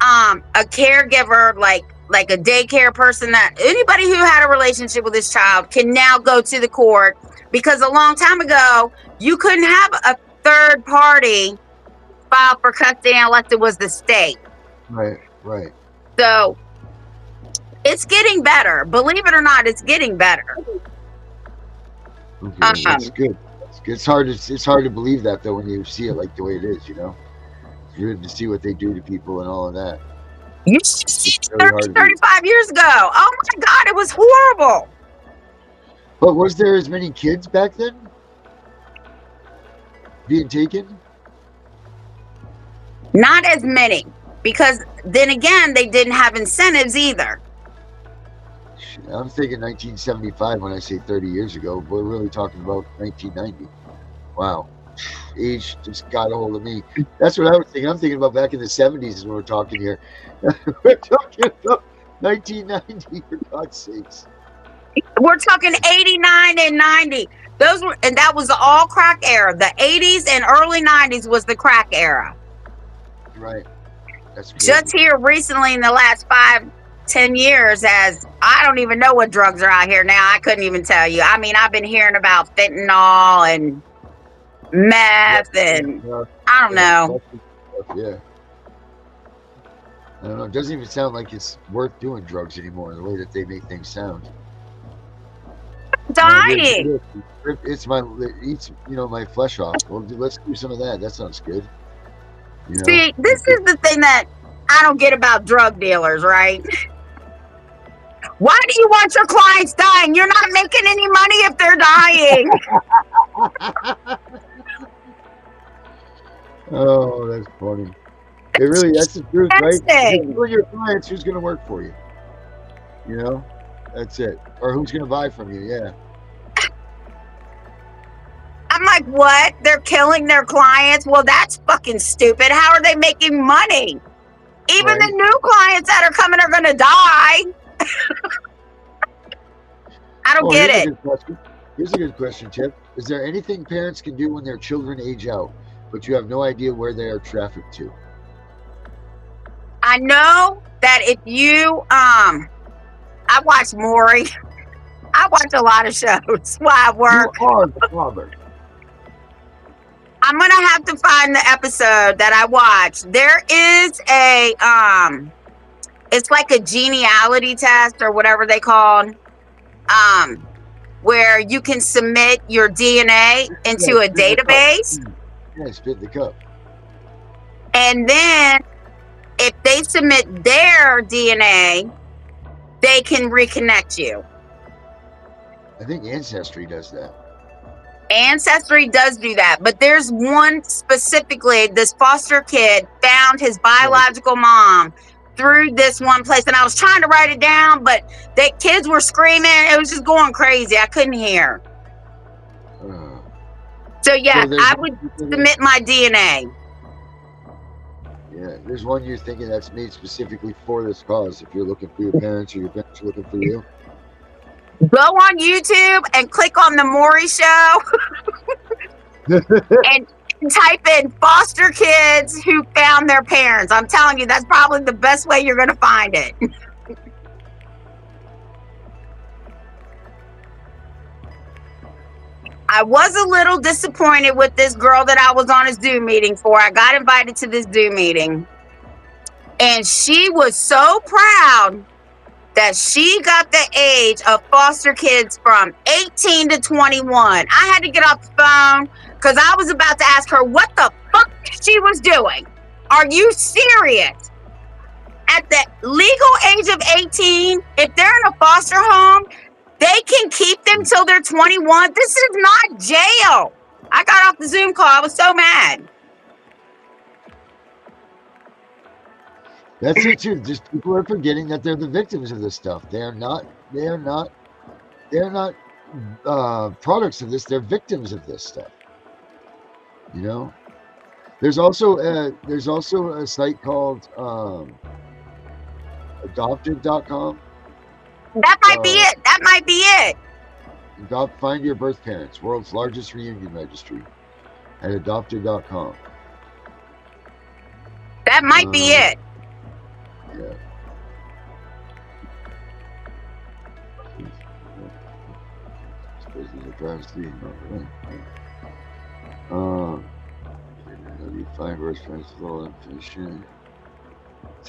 A caregiver, like a daycare person, that anybody who had a relationship with this child can now go to the court, because a long time ago you couldn't have a third party file for custody unless it was the state. Right. So it's getting better. Believe it or not, it's getting better. Okay, that's good. It's hard to believe that though when you see it like the way it is. It's good to see what they do to people and all of that. You should see 35 years ago. Oh my God, it was horrible. But was there as many kids back then being taken? Not as many, because then again, they didn't have incentives either. I'm thinking 1975 when I say 30 years ago. We're really talking about 1990. Wow. Age just got a hold of me. That's what I was thinking. I'm thinking about back in the 70s when we're talking here. We're talking about 1990, for God's sakes. We're talking 89 and 90. And that was the all crack era. The 80s and early 90s was the crack era. Right. That's good. Just here recently in the last 5-10 years, as I don't even know what drugs are out here now. I couldn't even tell you. I mean, I've been hearing about fentanyl and meth and I don't know. Yeah. I don't know. It doesn't even sound like it's worth doing drugs anymore, the way that they make things sound. Dying. Eats my flesh off. Well, let's do some of that. That sounds good. See, this is the thing that I don't get about drug dealers, right? Why do you want your clients dying? You're not making any money if they're dying. Oh, that's funny. That's the truth, right? If you and your clients, who's going to work for you? That's it. Or who's going to buy from you? Yeah. I'm like, what? They're killing their clients? Well, that's fucking stupid. How are they making money? Even the new clients that are coming are going to die. I don't get it. Here's a good question, Tiff. Is there anything parents can do when their children age out, but you have no idea where they are trafficked to? I know that if you I watch Maury. I watch a lot of shows while I work. You are the father. I'm gonna have to find the episode that I watched. There is a it's like a genealogy test or whatever they call where you can submit your DNA into a database, Yeah, spit the cup. and then if they submit their DNA, they can reconnect you. I think Ancestry does that. Ancestry does do that, but there's one specifically. This foster kid found his biological mom through this one place, and I was trying to write it down, but the kids were screaming. It was just going crazy. I couldn't hear. So yeah, I would submit my DNA. Yeah, there's one you're thinking that's made specifically for this cause. If you're looking for your parents or your parents are looking for you, go on YouTube and click on the Maury Show and type in foster kids who found their parents. I'm telling you, that's probably the best way you're going to find it. I was a little disappointed with this girl that I was on a Zoom meeting for. I got invited to this Zoom meeting, and she was so proud that she got the age of foster kids from 18 to 21. I had to get off the phone because I was about to ask her what the fuck she was doing. Are you serious? At the legal age of 18, if they're in a foster home, they can keep them till they're 21. This is not jail. I got off the Zoom call. I was so mad. that's it too. Just people are forgetting that they're the victims of this stuff. They're not products of this. They're victims of this stuff. You know, there's also a site called adopted.com. That might be it. That might be it. Find your birth parents, world's largest reunion registry at adopted.com. That might be it. Yeah. You find birth parents with all information.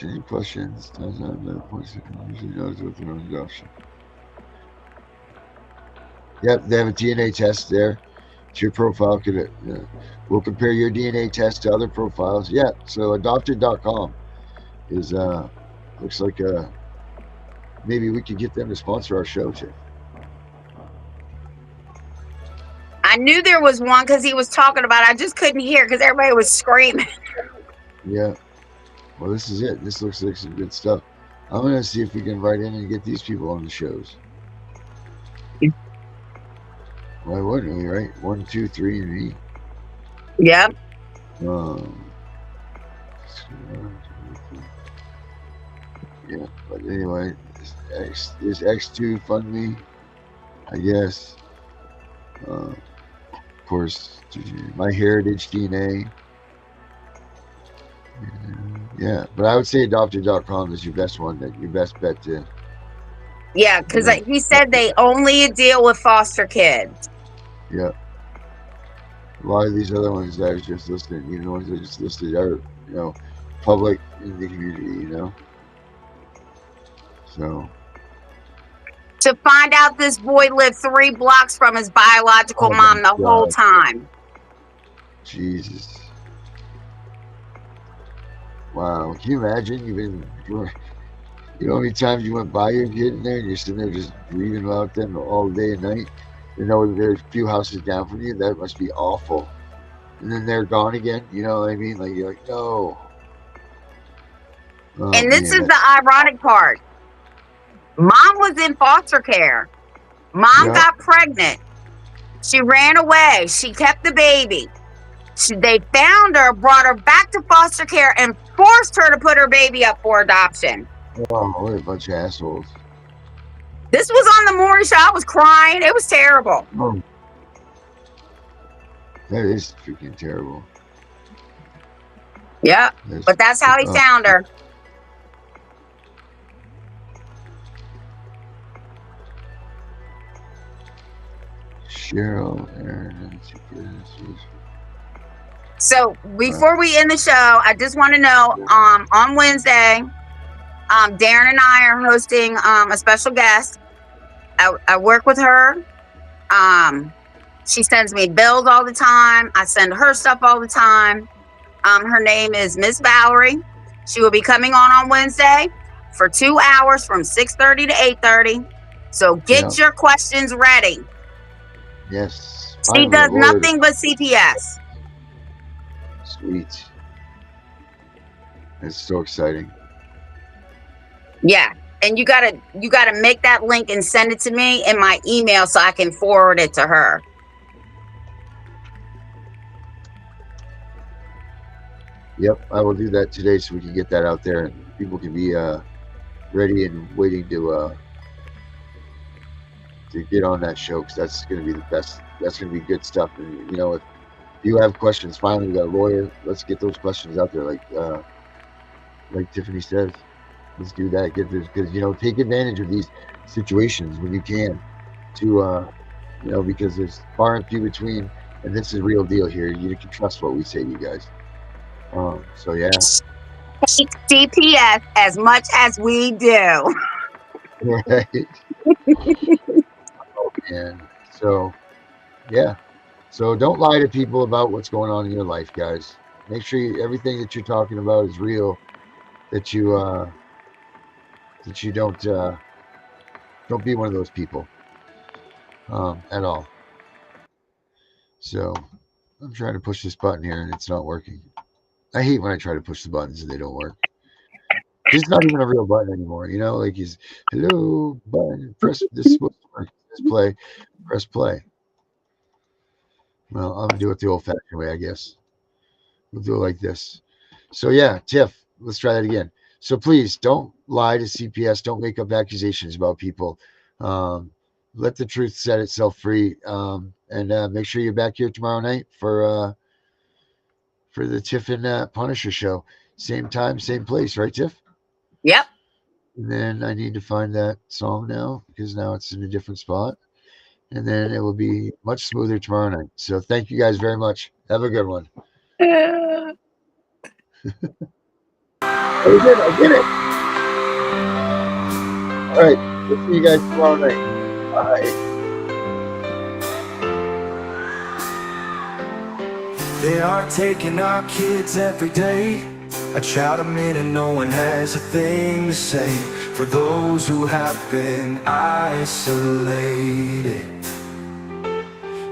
Any questions? Times out of points you can usually notice with their own adoption. Yep, they have a DNA test there. It's your profile. We'll compare your DNA test to other profiles. Yeah, so adopted.com is looks like maybe we could get them to sponsor our show too. I knew there was one because he was talking about it. I just couldn't hear because everybody was screaming. Yeah. Well, this is it. This looks like some good stuff. I'm going to see if we can write in and get these people on the shows. Why wouldn't we, right? 1, 2, 3, and me. Yep. Yeah, but anyway, this X2 fund me, I guess. Of course, my heritage DNA. Yeah, but I would say adopted.com is your best one, your best bet to. Yeah, because he said they only deal with foster kids. Yeah. A lot of these other ones that I was just listed, even the ones I just listed are, public in the community, So. To find out this boy lived 3 blocks from his biological mom the whole time. Jesus. Wow. Can you imagine? How many times you went by your kid in there and you're sitting there just grieving about them all day and night? There's a few houses down from you. That must be awful. And then they're gone again. You know what I mean? Like, you're like, no. Oh, and this is the ironic part. Mom was in foster care. Mom got pregnant. She ran away. She kept the baby. They found her, brought her back to foster care, and forced her to put her baby up for adoption. Oh, what a bunch of assholes. This was on the Maury Show. I was crying. It was terrible. Oh. That is freaking terrible. Yeah, but that's how he found her. Cheryl, Aaron, CPS. So before we end the show, I just want to know, on Wednesday, Darren and I are hosting a special guest. I work with her. She sends me bills all the time. I send her stuff all the time. Her name is Miss Valerie. She will be coming on Wednesday for 2 hours from 6:30 to 8:30. So get your questions ready. Yes. She does nothing but CPS. Sweet. That's so exciting. Yeah. And you gotta make that link and send it to me in my email so I can forward it to her. Yep, I will do that today so we can get that out there and people can be ready and waiting to get on that show, because that's going to be the best. That's going to be good stuff. And if you have questions, finally we got a lawyer. Let's get those questions out there, like Tiffany says. Let's do that. Get this, because take advantage of these situations when you can, to because there's far and few between, and this is a real deal here. You can trust what we say to you guys. So yeah. CPS as much as we do. Right. Oh man. So yeah. So don't lie to people about what's going on in your life, guys. Make sure everything that you're talking about is real. That you don't be one of those people at all. So I'm trying to push this button here and it's not working. I hate when I try to push the buttons and they don't work. It's not even a real button anymore, like he's hello button, press this is supposed to work. Press play, press play. Well, I'm gonna do it the old fashioned way, I guess. We'll do it like this. So yeah, Tiff, let's try that again. So please don't lie to CPS. Don't make up accusations about people. Let the truth set itself free. And make sure you're back here tomorrow night for the Tiff and Punisher show. Same time, same place, right, Tiff? Yep. And then I need to find that song now, because now it's in a different spot. And then it will be much smoother tomorrow night. So thank you guys very much. Have a good one. I did it. All right. We'll see you guys tomorrow night. Bye. They are taking our kids every day. I try to meet and no one has a thing to say for those who have been isolated.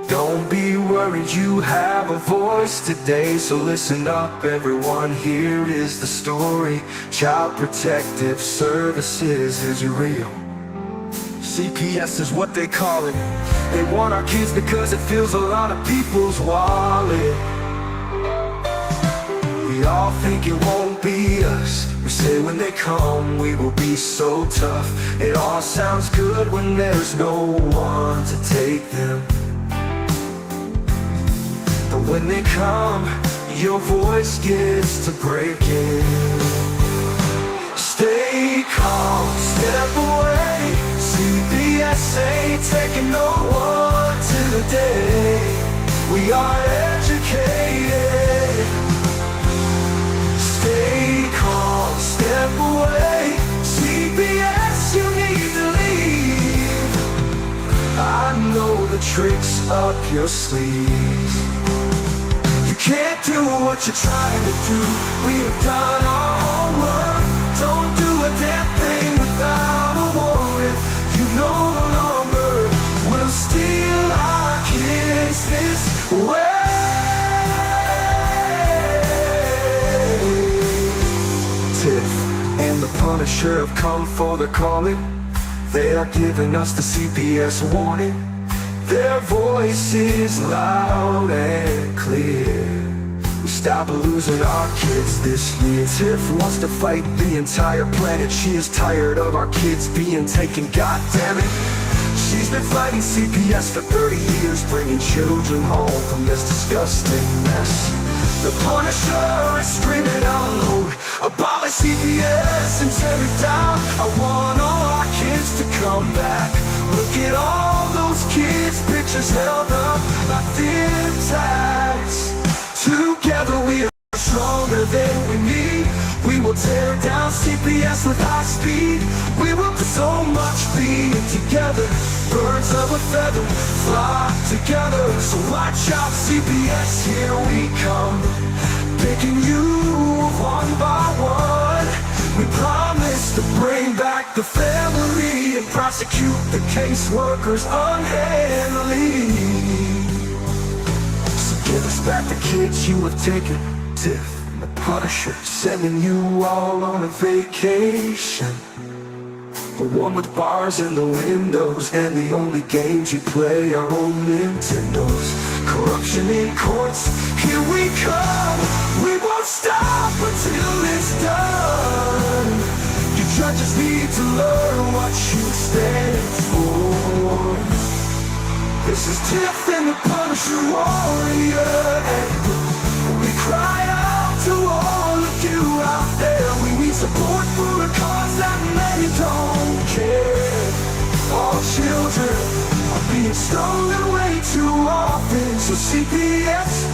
Don't be worried, you have a voice today. So listen up everyone, here is the story. Child Protective Services is real. CPS is what they call it. They want our kids because it fills a lot of people's wallet. We all think it won't be us. We say when they come we will be so tough. It all sounds good when there's no one to take them. But when they come, your voice gets to breaking. Stay calm, step away. CPS ain't taking no one today. We are educated. Stay calm, step away. CPS, you need to leave. I know the tricks up your sleeve. You can't do what you're trying to do. We've done our homework. Don't do a damn thing without a warrant. You no longer will steal our kids this way. Tiff and the Punisher have come for the calling. They are giving us the CPS warning. Their voice is loud and clear. We stop losing our kids this year. Tiff wants to fight the entire planet. She is tired of our kids being taken, God damn it. She's been fighting CPS for 30 years, bringing children home from this disgusting mess. The Punisher is screaming out loud, abolish CPS and tear it down. I want all our kids kids to come back. Look at all those kids, pictures held up by thin tags. Together we are stronger than we need. We will tear down CPS with high speed. We will do so much being together. Birds of a feather flock together. So watch out, CPS, here we come. Picking you one by one. We promise to bring back the family and prosecute the caseworkers unhandily. So give us back the kids you have taken. Tiff the Punisher, sending you all on a vacation. The one with bars in the windows, and the only games you play are on Nintendos. Corruption in courts, here we come. We won't stop until it's done. You judges need to learn what you stand for. This is Tiff and the Punisher warrior, and we cry out to all of you out there. We need support for a cause that many don't care. All children are being stolen way too often. So CPS,